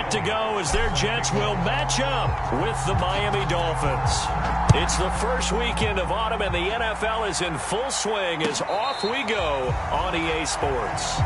set to go as their Jets will match up with the Miami Dolphins. It's the first weekend of autumn, and the NFL is in full swing as off we go on EA Sports.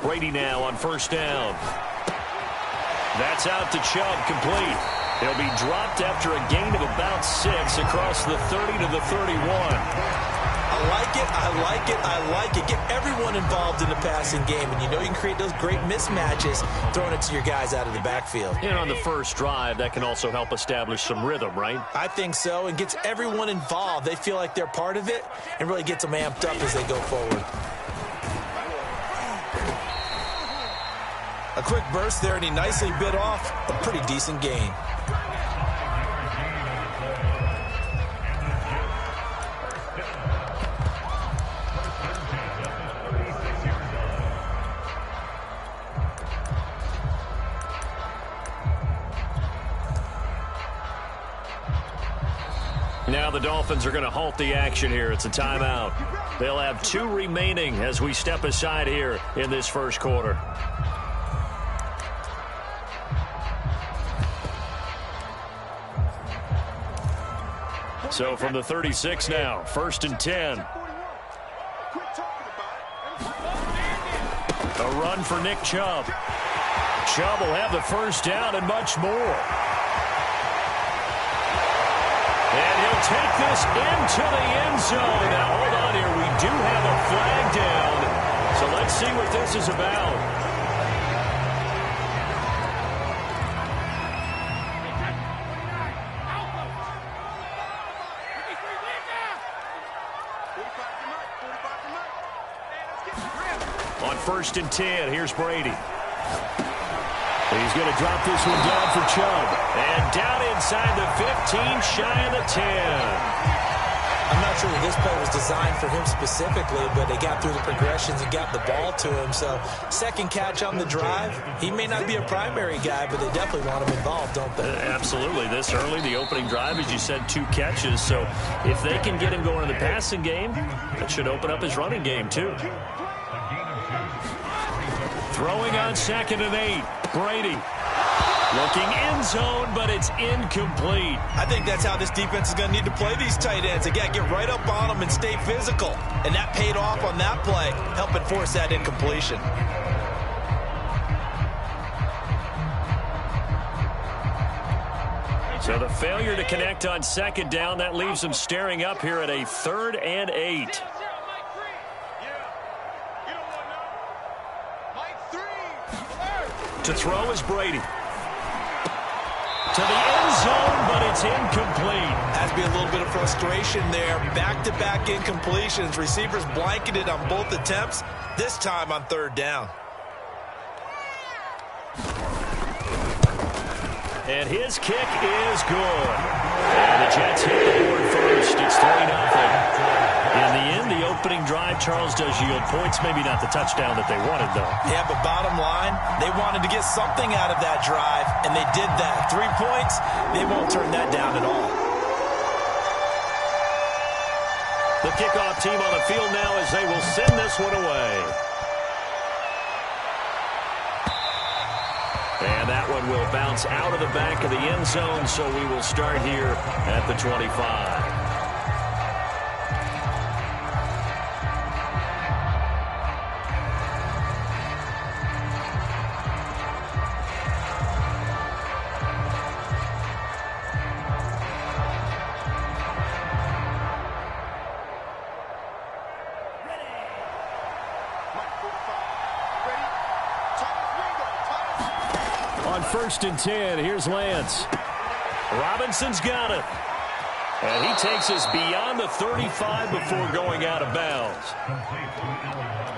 Brady now on first down. That's out to Chubb, complete. He'll be dropped after a gain of about 6 across the 30 to the 31. I like it, I like it, I like it. Get everyone involved in the passing game, and you know you can create those great mismatches throwing it to your guys out of the backfield. And on the first drive, that can also help establish some rhythm, right? I think so, and gets everyone involved. They feel like they're part of it and really gets them amped up as they go forward. A quick burst there, and he nicely bit off a pretty decent gain. Now the Dolphins are going to halt the action here. It's a timeout. They'll have 2 remaining as we step aside here in this first quarter. So from the 36 now, 1st and 10. A run for Nick Chubb. Chubb will have the first down and much more. And he'll take this into the end zone. Now, hold on here. We do have a flag down. So let's see what this is about. On 1st and 10, here's Brady. He's going to drop this one down for Chubb. And down inside the 15, shy of the 10. I'm not sure that this play was designed for him specifically, but they got through the progressions and got the ball to him. So, second catch on the drive. He may not be a primary guy, but they definitely want him involved, don't they? Absolutely. This early, the opening drive, as you said, 2 catches. So, if they can get him going in the passing game, that should open up his running game, too. Throwing on 2nd and 8. Brady looking end zone, but it's incomplete. I think that's how this defense is going to need to play these tight ends. They got to get right up on them and stay physical. And that paid off on that play, helping force that incompletion. So the failure to connect on 2nd down, that leaves them staring up here at a 3rd and 8. To throw is Brady. To the end zone, but it's incomplete. Has to be a little bit of frustration there. Back-to-back incompletions. Receivers blanketed on both attempts, this time on 3rd down. And his kick is good. And the Jets hit the board first. It's 3-0. In the end, the opening drive, Charles, does yield points. Maybe not the touchdown that they wanted, though. Yeah, but bottom line, they wanted to get something out of that drive, and they did that. 3 points, they won't turn that down at all. The kickoff team on the field now as they will send this one away. And that one will bounce out of the back of the end zone, so we will start here at the 25. On 1st and 10, here's Lance. Robinson's got it. And he takes us beyond the 35 before going out of bounds.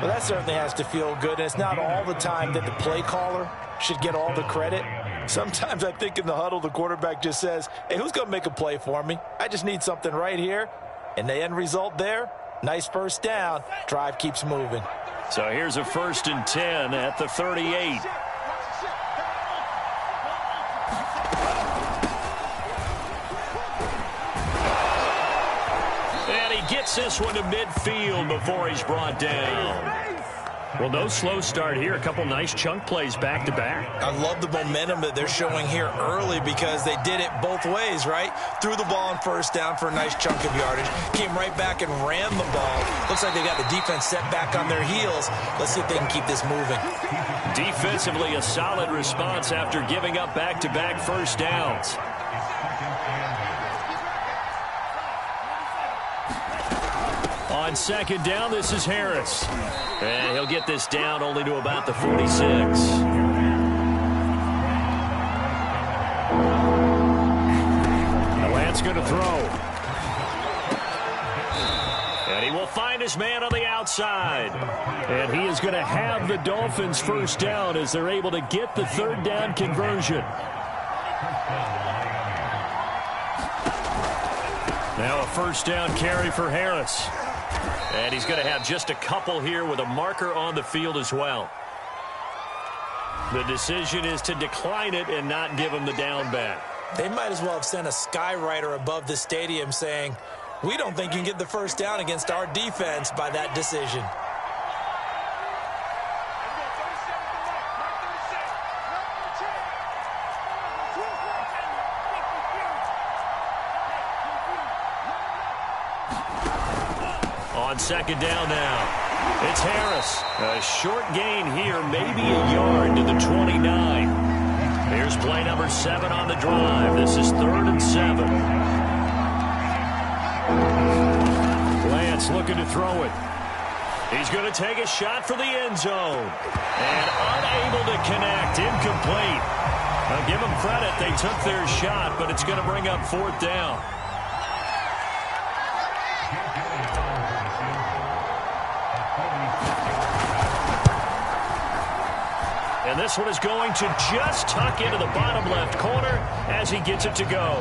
Well, that certainly has to feel good. And it's not all the time that the play caller should get all the credit. Sometimes I think in the huddle, the quarterback just says, hey, who's going to make a play for me? I just need something right here. And the end result there, nice first down. Drive keeps moving. So here's a 1st and 10 at the 38. And he gets this one to midfield before he's brought down. Well, no slow start here. A couple nice chunk plays back-to-back. I love the momentum that they're showing here early because they did it both ways, right? Threw the ball on first down for a nice chunk of yardage. Came right back and ran the ball. Looks like they got the defense set back on their heels. Let's see if they can keep this moving. Defensively, a solid response after giving up back-to-back first downs. On 2nd down, this is Harris. And he'll get this down only to about the 46. Lance going to throw. And he will find his man on the outside. And he is going to have the Dolphins first down as they're able to get the 3rd down conversion. Now a 1st down carry for Harris. And he's going to have just a couple here with a marker on the field as well. The decision is to decline it and not give him the down back. They might as well have sent a skywriter above the stadium saying, we don't think you can get the first down against our defense by that decision. On 2nd down now, it's Harris. A short gain here, maybe a yard to the 29. Here's play number 7 on the drive. This is 3rd and 7. Lance looking to throw it. He's going to take a shot for the end zone. And unable to connect, incomplete. Now give them credit, they took their shot, but it's going to bring up 4th down. And this one is going to just tuck into the bottom left corner as he gets it to go.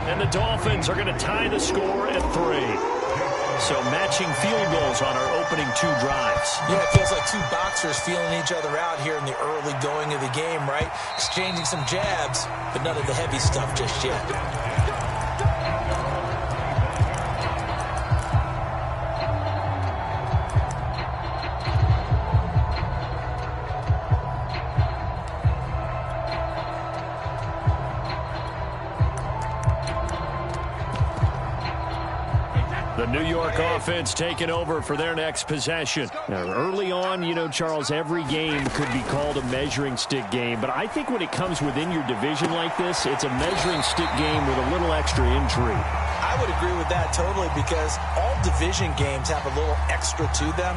And the Dolphins are going to tie the score at 3. So matching field goals on our opening 2 drives. Yeah, it feels like 2 boxers feeling each other out here in the early going of the game, right? Exchanging some jabs, but none of the heavy stuff just yet. The New York offense taking over for their next possession. Now, early on, you know, Charles, every game could be called a measuring stick game. But I think when it comes within your division like this, it's a measuring stick game with a little extra intrigue. I would agree with that totally because all division games have a little extra to them.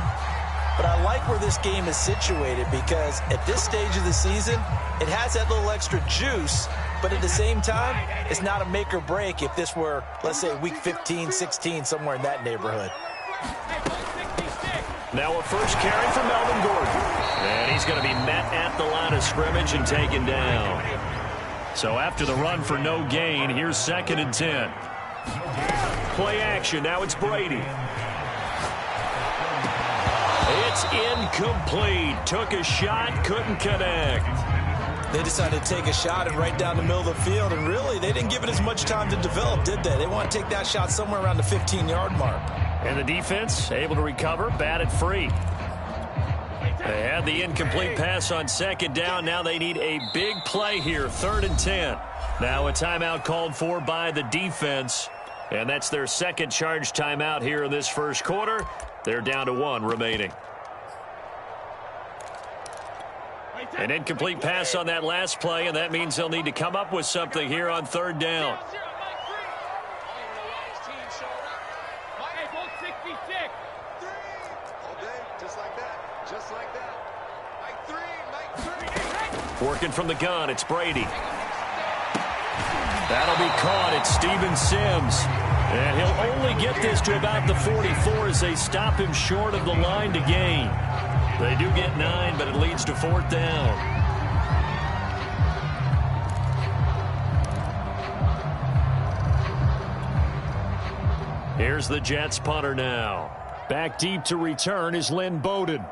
But I like where this game is situated because at this stage of the season, it has that little extra juice. But at the same time, it's not a make or break if this were, let's say, week 15, 16, somewhere in that neighborhood. Now a first carry for Melvin Gordon. And he's going to be met at the line of scrimmage and taken down. So after the run for no gain, here's 2nd and 10. Play action. Now it's Brady. It's incomplete. Took a shot, couldn't connect. They decided to take a shot and right down the middle of the field, and really, they didn't give it as much time to develop, did they? They want to take that shot somewhere around the 15-yard mark. And the defense able to recover, batted free. They had the incomplete pass on 2nd down. Now they need a big play here, 3rd and 10. Now a timeout called for by the defense, and that's their 2nd charge timeout here in this first quarter. They're down to 1 remaining. An incomplete pass on that last play, and that means they'll need to come up with something here on 3rd down. Working from the gun, it's Brady. That'll be caught. It's Steven Sims. And he'll only get this to about the 44 as they stop him short of the line to gain. They do get 9, but it leads to 4th down. Here's the Jets punter now. Back deep to return is Lynn Bowden.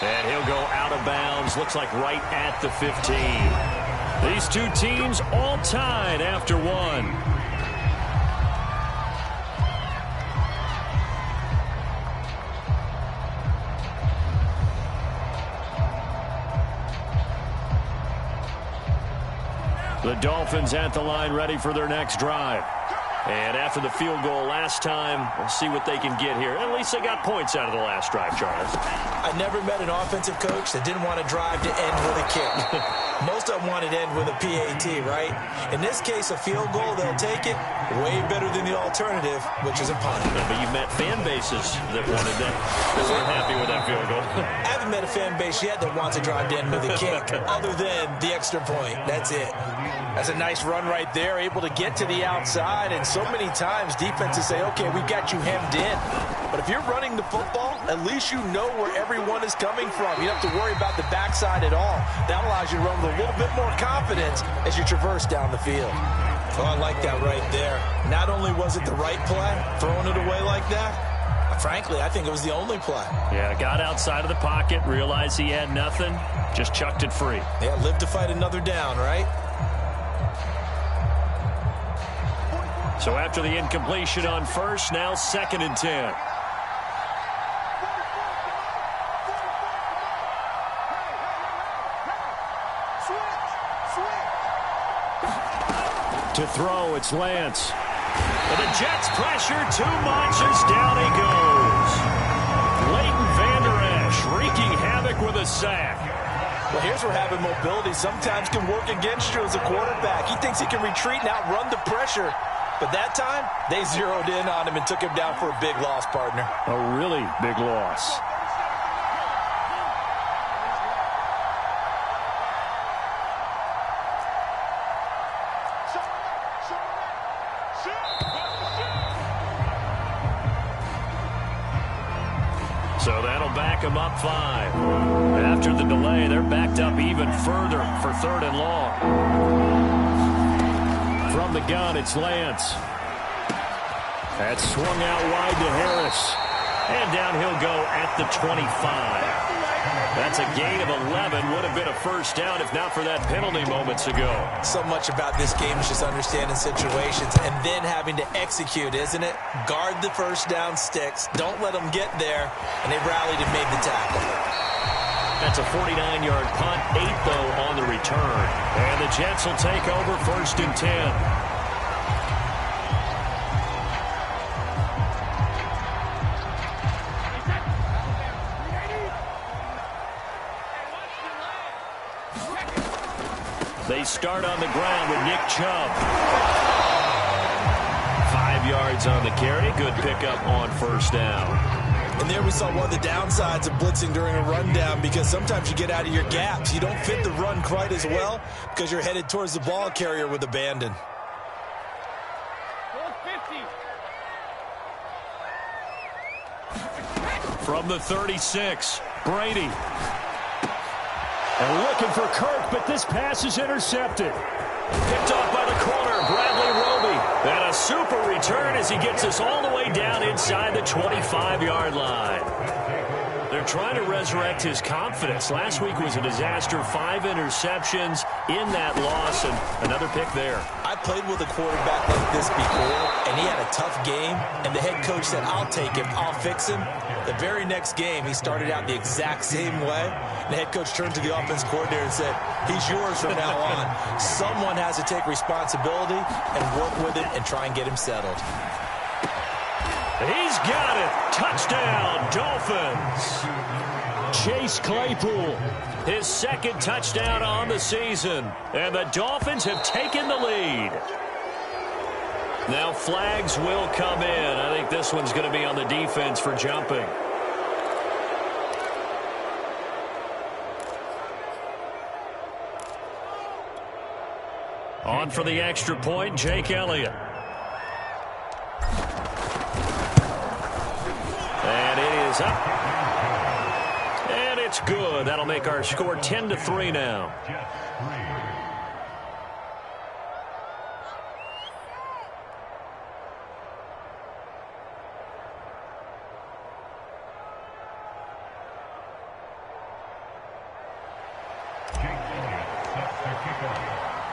And he'll go out of bounds. Looks like right at the 15. These two teams all tied after one. The Dolphins at the line ready for their next drive. And after the field goal last time, we'll see what they can get here. At least they got points out of the last drive, Charles. I never met an offensive coach that didn't want to drive to end with a kick. Most of them wanted to end with a PAT, right? In this case, a field goal, they'll take it. Way better than the alternative, which is a punt. But you've met fan bases that wanted that. They weren't happy with that field goal. I haven't met a fan base yet that wants to drive to end with a kick, other than the extra point. That's it. That's a nice run right there, able to get to the outside. And so many times defenses say, okay, we've got you hemmed in. But if you're running the football, at least you know where everyone is coming from. You don't have to worry about the backside at all. That allows you to run with a little bit more confidence as you traverse down the field. Oh, I like that right there. Not only was it the right play, throwing it away like that, frankly, I think it was the only play. Yeah, got outside of the pocket, realized he had nothing, just chucked it free. Yeah, live to fight another down, right? So after the incompletion on first, now 2nd and 10. To throw, it's Lance. And the Jets pressure too much as down he goes. Leighton Vander Esch wreaking havoc with a sack. Well, here's where having mobility sometimes can work against you as a quarterback. He thinks he can retreat and outrun the pressure. But that time, they zeroed in on him and took him down for a big loss, partner. A really big loss. So that'll back them up 5. After the delay, they're backed up even further for 3rd and long. From the gun, it's Lance. That's swung out wide to Harris. And down he'll go at the 25. That's a gain of 11. Would have been a first down if not for that penalty moments ago. So much about this game is just understanding situations and then having to execute, isn't it? Guard the first down sticks. Don't let them get there. And they rallied and made the tackle. That's a 49-yard punt, 8, though, on the return. And the Jets will take over 1st and 10. They start on the ground with Nick Chubb. 5 yards on the carry. Good pickup on first down. And there we saw one of the downsides of blitzing during a rundown, because sometimes you get out of your gaps. You don't fit the run quite as well because you're headed towards the ball carrier with abandon. From the 36, Brady. And looking for Kirk, but this pass is intercepted. Picked off by the corner, Bradley Roby. And a super return as he gets us all the way down inside the 25-yard line. They're trying to resurrect his confidence. Last week was a disaster. 5 interceptions in that loss, and another pick there. I played with a quarterback like this before, and he had a tough game, and the head coach said, I'll take him, I'll fix him. The very next game, he started out the exact same way. The head coach turned to the offense coordinator and said, he's yours from now on. Someone has to take responsibility and work with it and try and get him settled. He's got it. Touchdown, Dolphins. Chase Claypool, his 2nd touchdown on the season. And the Dolphins have taken the lead. Now flags will come in. I think this one's going to be on the defense for jumping. down for the extra point, Jake Elliott. And it is up. And it's good. That'll make our score 10-3 now.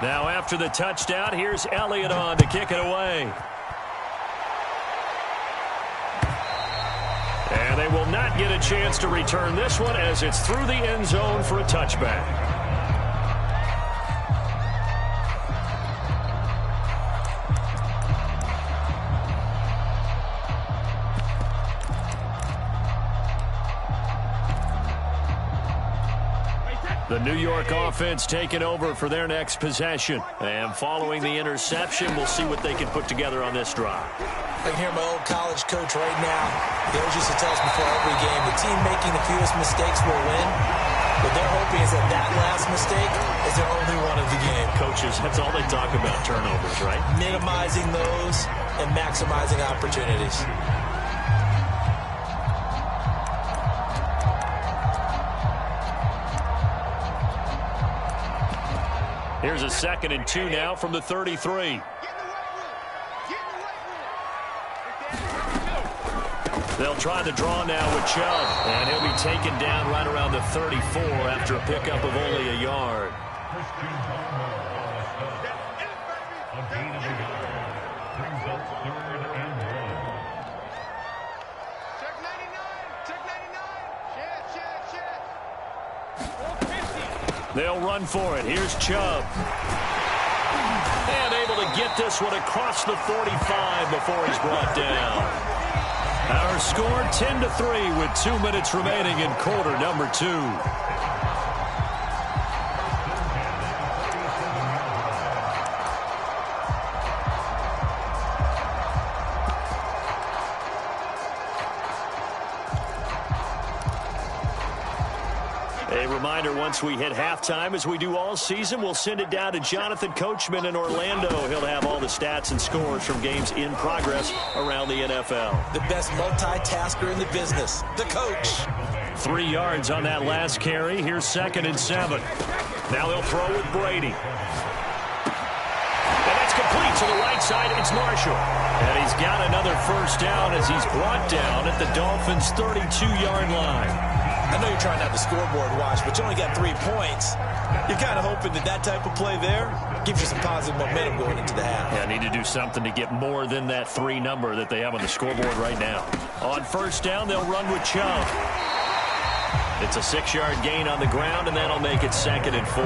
Now after the touchdown, here's Elliott on to kick it away. And they will not get a chance to return this one as it's through the end zone for a touchback. The New York offense taking over for their next possession. And following the interception, we'll see what they can put together on this drive. I can hear my old college coach right now. He always used to tell us before every game, the team making the fewest mistakes will win. What they're hoping is that that last mistake is their only one of the game. Coaches, that's all they talk about, turnovers, right? Minimizing those and maximizing opportunities. Here's a 2nd and 2 now from the 33. They'll try the draw now with Chubb, and he'll be taken down right around the 34 after a pickup of only a yard. They'll run for it. Here's Chubb. And able to get this one across the 45 before he's brought down. Our score 10-3 with 2 minutes remaining in quarter number 2. A reminder, once we hit halftime, as we do all season, we'll send it down to Jonathan Coachman in Orlando. He'll have all the stats and scores from games in progress around the NFL. The best multitasker in the business, the coach. 3 yards on that last carry. Here's 2nd and 7. Now they'll throw with Brady. And that's complete to the right side. It's Marshall. And he's got another first down as he's brought down at the Dolphins' 32-yard line. I know you're trying not to scoreboard watch, but you only got 3 points. You're kind of hoping that that type of play there gives you some positive momentum going into the half. Yeah, need to do something to get more than that 3 number that they have on the scoreboard right now. On first down, they'll run with Chubb. It's a 6-yard gain on the ground, and that'll make it 2nd and 4.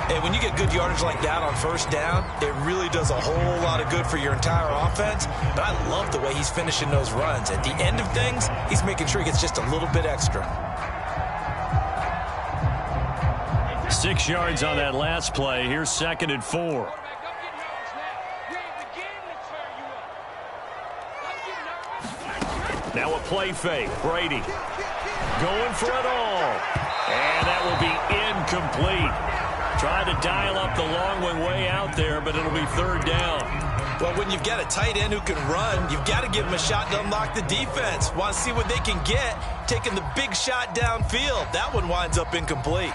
And when you get good yardage like that on first down, it really does a whole lot of good for your entire offense. But I love the way he's finishing those runs. At the end of things, he's making sure he gets just a little bit extra. 6 yards on that last play. Here's 2nd and 4. Now a play fake. Brady going for it all. And that will be incomplete. Tried to dial up the long one way out there, but it'll be 3rd down. Well, when you've got a tight end who can run, you've got to give him a shot to unlock the defense. Want to see what they can get, taking the big shot downfield. That one winds up incomplete.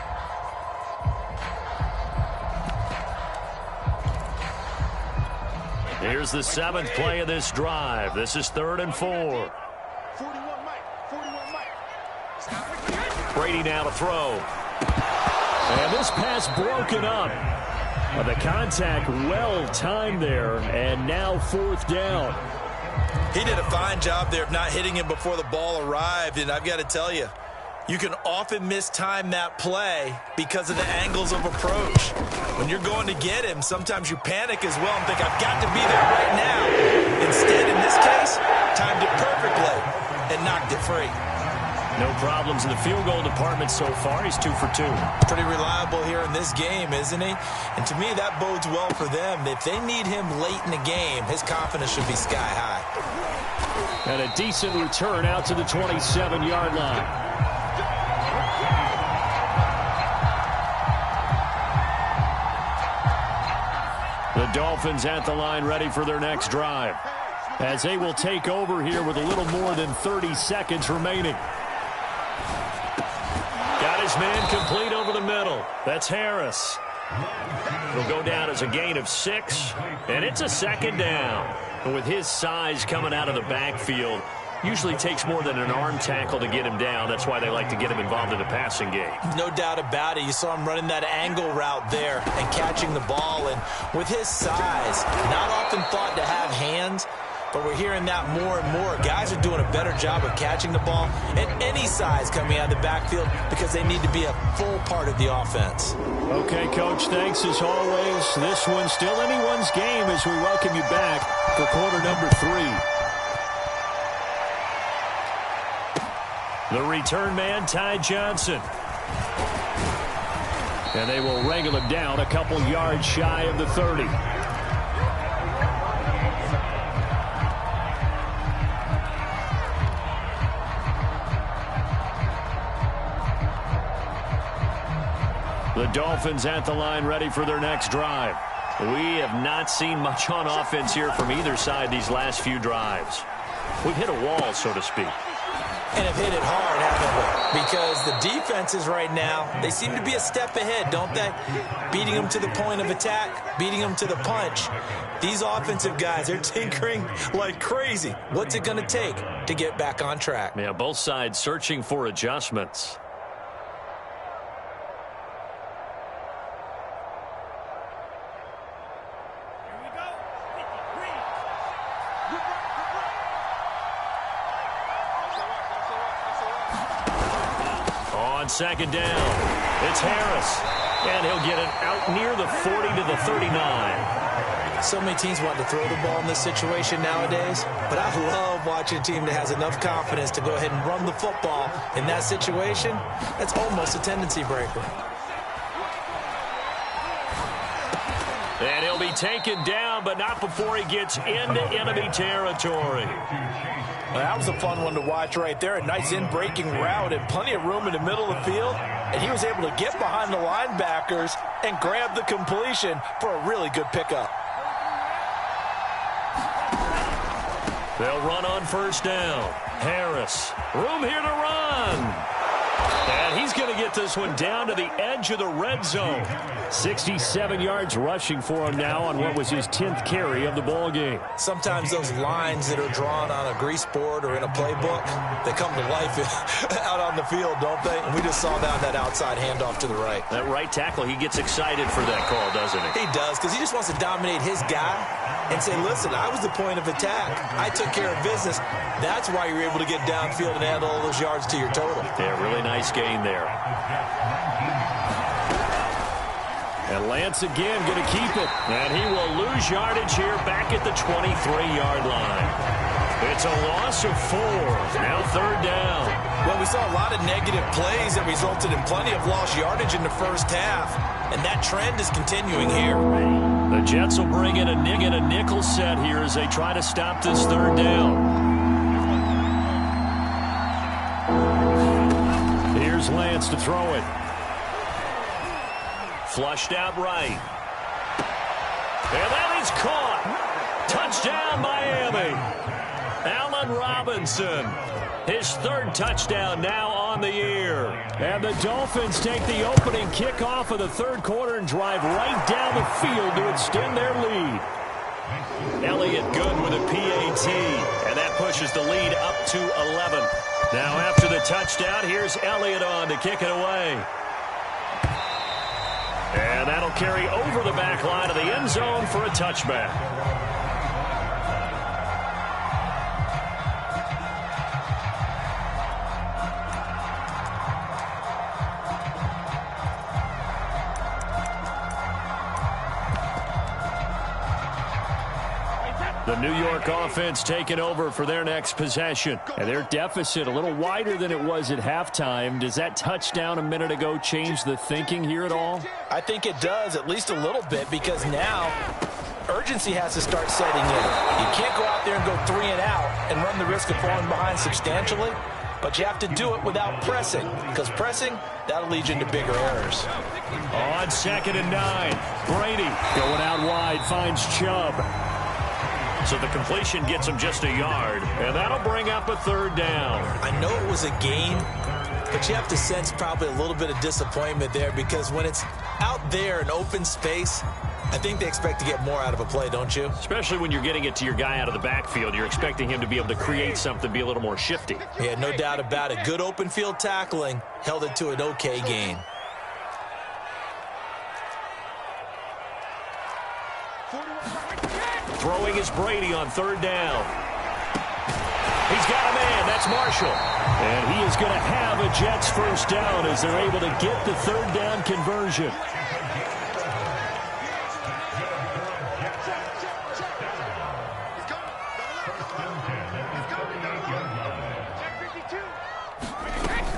Here's the 7th play of this drive. This is 3rd and 4. Brady now to throw. And this pass broken up. The contact well timed there, and now 4th down. He did a fine job there of not hitting him before the ball arrived, and I've got to tell you, you can often mistime that play because of the angles of approach. When you're going to get him, sometimes you panic as well and think, I've got to be there right now. Instead, in this case, timed it perfectly and knocked it free. No problems in the field goal department so far. He's 2 for 2. Pretty reliable here in this game, isn't he? And to me, that bodes well for them. If they need him late in the game, his confidence should be sky high. And a decent return out to the 27-yard line. The Dolphins at the line ready for their next drive, as they will take over here with a little more than 30 seconds remaining. Got his man complete over the middle. That's Harris. It'll go down as a gain of 6, and it's a second down. And with his size coming out of the backfield, usually takes more than an arm tackle to get him down. That's why they like to get him involved in the passing game. No doubt about it. You saw him running that angle route there and catching the ball. And with his size, not often thought to have hands, but we're hearing that more and more. Guys are doing a better job of catching the ball at any size coming out of the backfield because they need to be a full part of the offense. Okay, Coach, thanks as always. This one's still anyone's game as we welcome you back for quarter number 3. The return man, Ty Johnson. And they will wrangle him down a couple yards shy of the 30. The Dolphins at the line ready for their next drive. We have not seen much on offense here from either side these last few drives. We've hit a wall, so to speak. And have hit it hard, haven't we? Because the defenses right now, they seem to be a step ahead, don't they? Beating them to the point of attack, beating them to the punch. These offensive guys are tinkering like crazy. What's it going to take to get back on track? Yeah, both sides searching for adjustments. Second down. It's Harris. And he'll get it out near the 40 to the 39. So many teams want to throw the ball in this situation nowadays, but I love watching a team that has enough confidence to go ahead and run the football in that situation. That's almost a tendency breaker. And he'll be taken down, but not before he gets into enemy territory. Well, that was a fun one to watch right there. A nice in-breaking route and plenty of room in the middle of the field. And he was able to get behind the linebackers and grab the completion for a really good pickup. They'll run on first down. Harris, room here to run. And he's going to get this one down to the edge of the red zone. 67 yards rushing for him now on what was his 10th carry of the ball game. Sometimes those lines that are drawn on a grease board or in a playbook, they come to life out on the field, don't they? And we just saw that outside handoff to the right. That right tackle, he gets excited for that call, doesn't he? He does, because he just wants to dominate his guy and say, listen, I was the point of attack. I took care of business. That's why you're able to get downfield and add all those yards to your total. Yeah, really nice gain there. And Lance again going to keep it. And he will lose yardage here back at the 23-yard line. It's a loss of 4. Now third down. Well, we saw a lot of negative plays that resulted in plenty of lost yardage in the first half. And that trend is continuing here. The Jets will bring in a nickel set here as they try to stop this third down. Here's Lance to throw it. Flushed out right. And that is caught. Touchdown, Miami. Allen Robinson. His third touchdown now on the year. And the Dolphins take the opening kickoff of the third quarter and drive right down the field to extend their lead. Elliott good with a PAT. And that pushes the lead up to 11. Now after the touchdown, here's Elliott on to kick it away. And that'll carry over the back line of the end zone for a touchback. The New York offense taking over for their next possession. And their deficit a little wider than it was at halftime. Does that touchdown a minute ago change the thinking here at all? I think it does, at least a little bit, because now urgency has to start setting in. You can't go out there and go 3 and out and run the risk of falling behind substantially. but you have to do it without pressing, because pressing, that'll lead you into bigger errors. On 2nd and 9, Brady going out wide, finds Chubb. So the completion gets him just a yard, and that'll bring up a 3rd down. I know it was a gain, but you have to sense probably a little bit of disappointment there, because when it's out there in open space, I think they expect to get more out of a play, don't you? Especially when you're getting it to your guy out of the backfield. You're expecting him to be able to create something, be a little more shifty. Yeah, no doubt about it. Good open field tackling held it to an okay gain. Throwing is Brady on 3rd down. He's got a man. That's Marshall. And he is going to have a Jets 1st down as they're able to get the 3rd down conversion.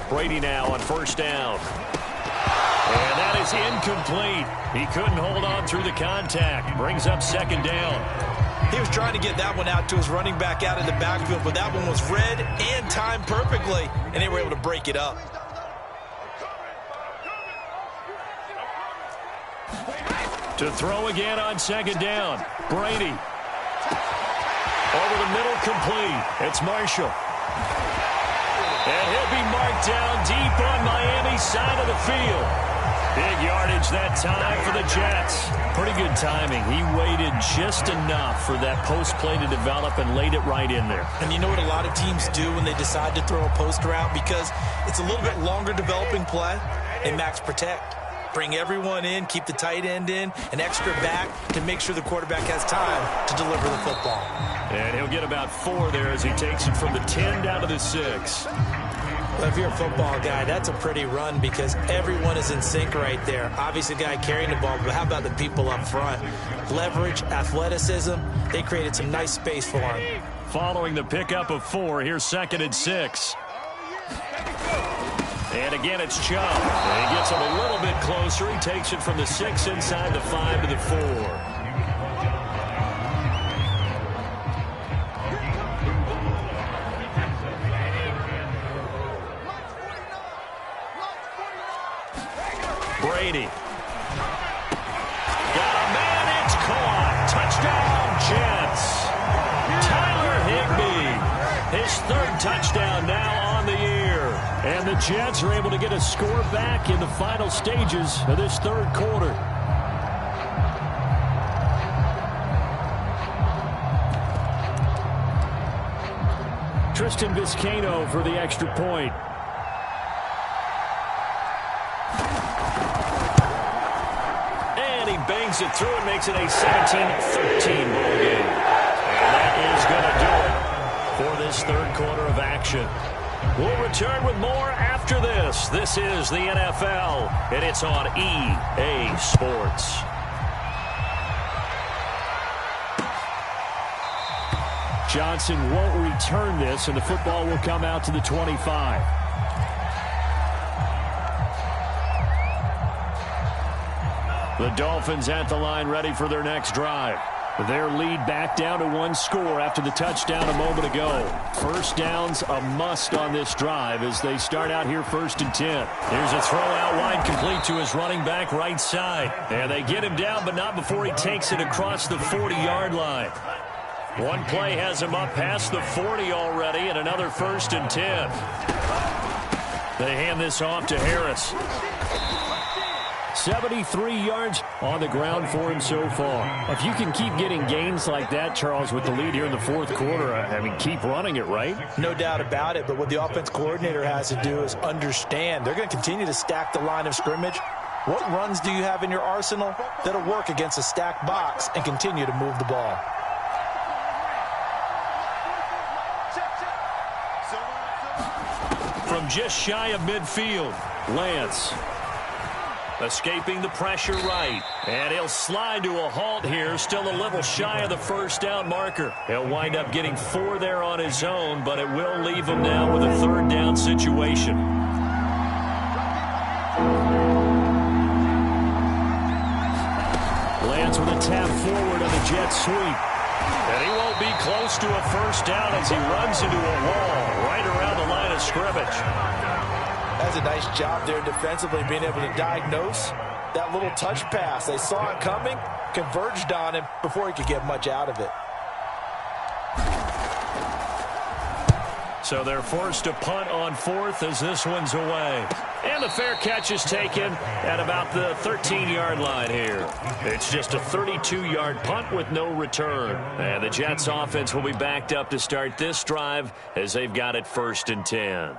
Brady now on 1st down. And that is incomplete. He couldn't hold on through the contact. Brings up 2nd down. He was trying to get that one out to his running back out in the backfield, but that one was read and timed perfectly, and they were able to break it up. To throw again on 2nd down. Brady. Over the middle, complete. It's Marshall. And he'll be marked down deep on Miami's side of the field. Big yardage that time for the Jets. Pretty good timing. He waited just enough for that post play to develop and laid it right in there. And you know what a lot of teams do when they decide to throw a post route? Because it's a little bit longer developing play. They max protect. Bring everyone in, keep the tight end in, an extra back to make sure the quarterback has time to deliver the football. And he'll get about 4 there as he takes it from the 10 down to the 6. Well, if you're a football guy, that's a pretty run because everyone is in sync right there. Obviously, the guy carrying the ball, but how about the people up front? Leverage, athleticism, they created some nice space for him. Following the pickup of 4, here's 2nd and 6. And again, it's Chubb. And he gets him a little bit closer. He takes it from the 6 inside the 5 to the 4. Brady. Got a man, it's caught. Touchdown, Jets. Tyler Higbee. His 3rd touchdown now on the year. And the Jets are able to get a score back in the final stages of this 3rd quarter. Tristan Vizcaino for the extra point. Bangs it through and makes it a 17-13 ball game. And that is going to do it for this 3rd quarter of action. We'll return with more after this. This is the NFL, and it's on EA Sports. Johnson won't return this, and the football will come out to the 25. The Dolphins at the line ready for their next drive. Their lead back down to 1 score after the touchdown a moment ago. 1st down's a must on this drive as they start out here 1st and 10. Here's a throw out wide complete to his running back right side. And they get him down, but not before he takes it across the 40-yard line. One play has him up past the 40 already, and another 1st and 10. They hand this off to Harris. 73 yards on the ground for him so far. If you can keep getting gains like that, Charles, with the lead here in the 4th quarter, I mean, keep running it, right? No doubt about it, but what the offense coordinator has to do is understand they're going to continue to stack the line of scrimmage. What runs do you have in your arsenal that'll work against a stacked box and continue to move the ball? From just shy of midfield, Lance escaping the pressure right. And he'll slide to a halt here, still a little shy of the 1st down marker. He'll wind up getting 4 there on his own, but it will leave him now with a 3rd down situation. Lands with a tap forward on the jet sweep. And he won't be close to a 1st down as he runs into a wall right around the line line of scrimmage. That's a nice job there defensively, being able to diagnose that little touch pass. They saw it coming, converged on him before he could get much out of it. So they're forced to punt on fourth as this one's away. And the fair catch is taken at about the 13-yard line here. It's just a 32-yard punt with no return. And the Jets offense will be backed up to start this drive as they've got it 1st and 10.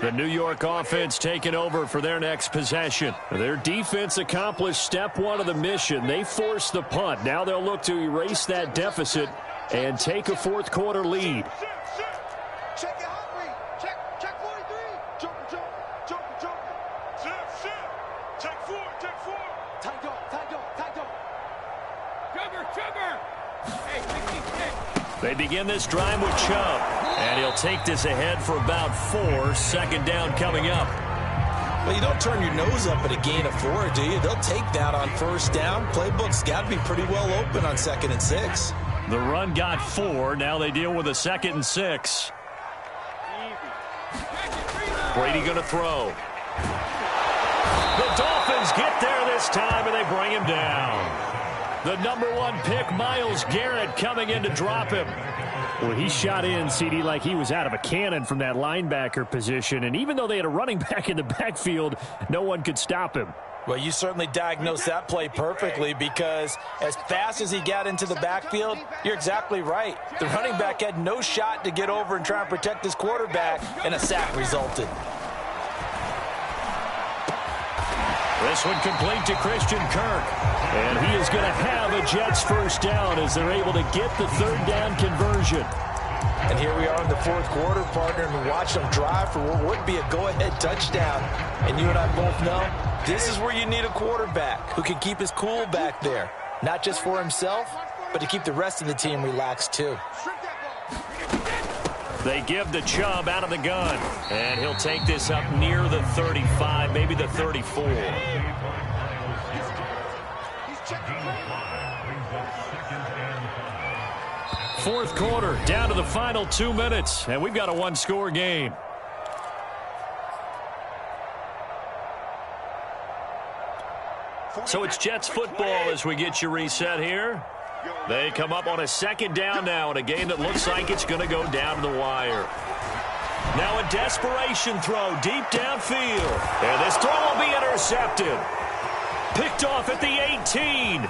The New York offense taking over for their next possession. Their defense accomplished step one of the mission. They forced the punt. Now they'll look to erase that deficit and take a fourth-quarter lead. Check it hot read. Check 43. Joker. Shift. Check 4. Tight dog. Joker. Hey, 66. They begin this drive with Chubb. And he'll take this ahead for about 4. 2nd down coming up. Well, you don't turn your nose up at a gain of 4, do you? They'll take that on 1st down. Playbook's got to be pretty well open on 2nd and 6. The run got 4. Now they deal with a 2nd and 6. Brady going to throw. The Dolphins get there this time, and they bring him down. The number 1 pick, Myles Garrett, coming in to drop him. Well, he shot in, CD, like he was out of a cannon from that linebacker position. And even though they had a running back in the backfield, no one could stop him. Well, you certainly diagnosed that play perfectly, because as fast as he got into the backfield, you're exactly right. The running back had no shot to get over and try and protect his quarterback, and a sack resulted. This one complete to Christian Kirk. And he is going to have a Jets 1st down as they're able to get the 3rd down conversion. And here we are in the 4th quarter, partner, and watch them drive for what would be a go-ahead touchdown. And you and I both know this is where you need a quarterback who can keep his cool back there. Not just for himself, but to keep the rest of the team relaxed too. They give the Chubb out of the gun. And he'll take this up near the 35, maybe the 34. Fourth quarter, down to the final 2 minutes, and we've got a 1-score game. So it's Jets football as we get you reset here. They come up on a 2nd down now in a game that looks like it's going to go down to the wire. Now a desperation throw deep downfield. And this throw will be intercepted. Picked off at the 18.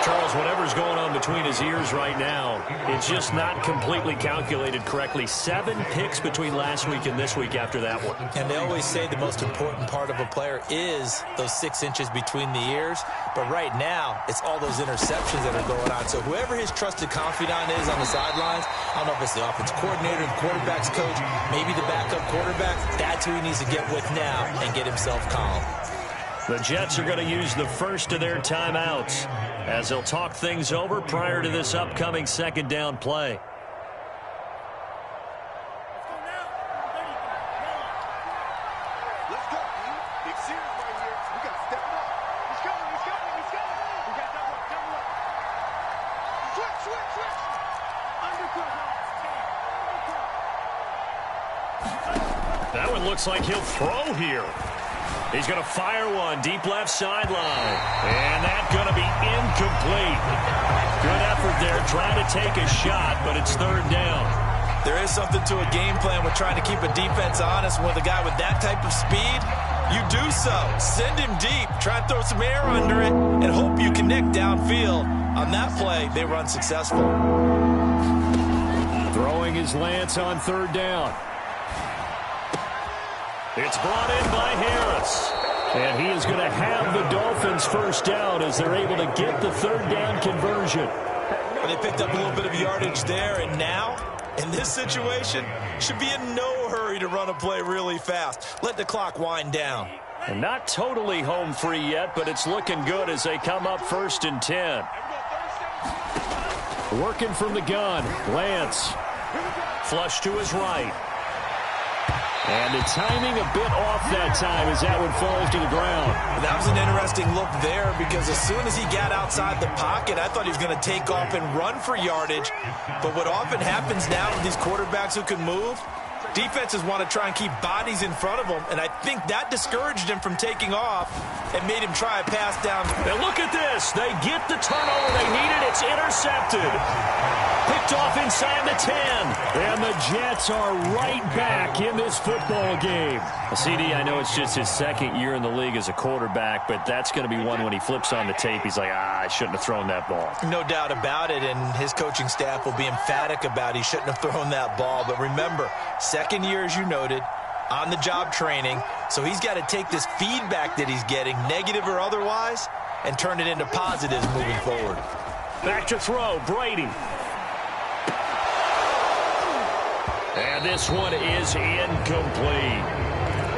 Charles, whatever's going on between his ears right now, it's just not completely calculated correctly. 7 picks between last week and this week after that one. And they always say the most important part of a player is those 6 inches between the ears. But right now, it's all those interceptions that are going on. So whoever his trusted confidant is on the sidelines, I don't know if it's the offense coordinator, the quarterback's coach, maybe the backup quarterback, that's who he needs to get with now and get himself calm. The Jets are going to use the first of their timeouts as they'll talk things over prior to this upcoming 2nd down play. Let's go, man. Big series right here. We got to step it up. He's coming. We got double up. Switch. Undercut. That one looks like he'll throw here. He's going to fire one deep left sideline. And that's going to be incomplete. Good effort there trying to take a shot, but it's 3rd down. There is something to a game plan with trying to keep a defense honest. With a guy with that type of speed, you do so. Send him deep. Try and throw some air under it and hope you connect downfield. On that play, they run successful. Throwing is Lance on 3rd down. It's brought in by Harris. And he is going to have the Dolphins 1st down as they're able to get the 3rd down conversion. Well, they picked up a little bit of yardage there, and now, in this situation, should be in no hurry to run a play really fast. Let the clock wind down. And not totally home free yet, but it's looking good as they come up 1st and 10. Working from the gun, Lance. Flush to his right. And the timing a bit off that time as that one falls to the ground. That was an interesting look there because as soon as he got outside the pocket, I thought he was going to take off and run for yardage. But what often happens now with these quarterbacks who can move, defenses want to try and keep bodies in front of them, and I think that discouraged him from taking off and made him try a pass down. And look at this. They get the turnover they needed. It's intercepted. Picked off inside the 10. And the Jets are right back in this football game. CD, I know it's just his second year in the league as a quarterback, but that's going to be one when he flips on the tape. He's like, I shouldn't have thrown that ball. No doubt about it, and his coaching staff will be emphatic about he shouldn't have thrown that ball. But remember, second year, as you noted, on-the-job training, so he's got to take this feedback that he's getting, negative or otherwise, and turn it into positives moving forward. Back to throw, Brady. And this one is incomplete.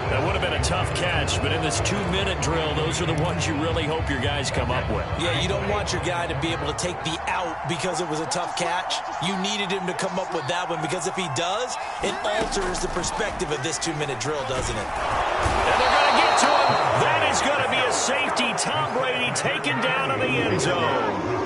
That would have been a tough catch, but in this 2-minute drill, those are the ones you really hope your guys come up with. Yeah, you don't want your guy to be able to take the out because it was a tough catch. You needed him to come up with that one because if he does, it alters the perspective of this 2-minute drill, doesn't it? And they're going to get to him. That is going to be a safety. Tom Brady taken down in the end zone.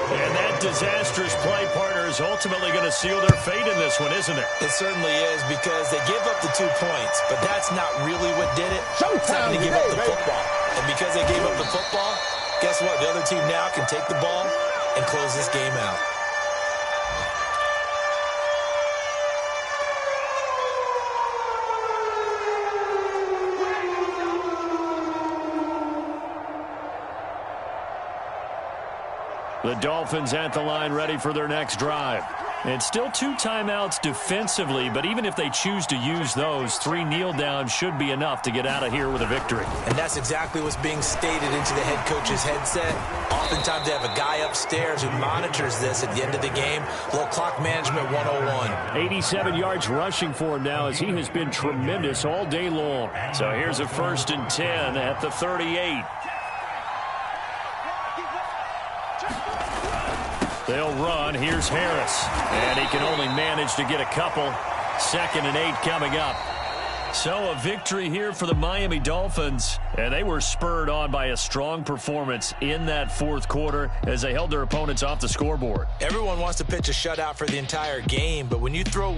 And that disastrous play partner is ultimately going to seal their fate in this one, isn't it? It certainly is because they gave up the 2 points, but that's not really what did it. It's having to give up the football. And because they gave up the football, guess what? The other team now can take the ball and close this game out. The Dolphins at the line ready for their next drive. And still 2 timeouts defensively, but even if they choose to use those, 3 kneel downs should be enough to get out of here with a victory. And that's exactly what's being stated into the head coach's headset. Oftentimes they have a guy upstairs who monitors this at the end of the game. Little clock management 101. 87 yards rushing for him now as he has been tremendous all day long. So here's a 1st and 10 at the 38. They'll run. Here's Harris. And he can only manage to get a couple. 2nd and 8 coming up. So a victory here for the Miami Dolphins. And they were spurred on by a strong performance in that 4th quarter as they held their opponents off the scoreboard. Everyone wants to pitch a shutout for the entire game, but when you throw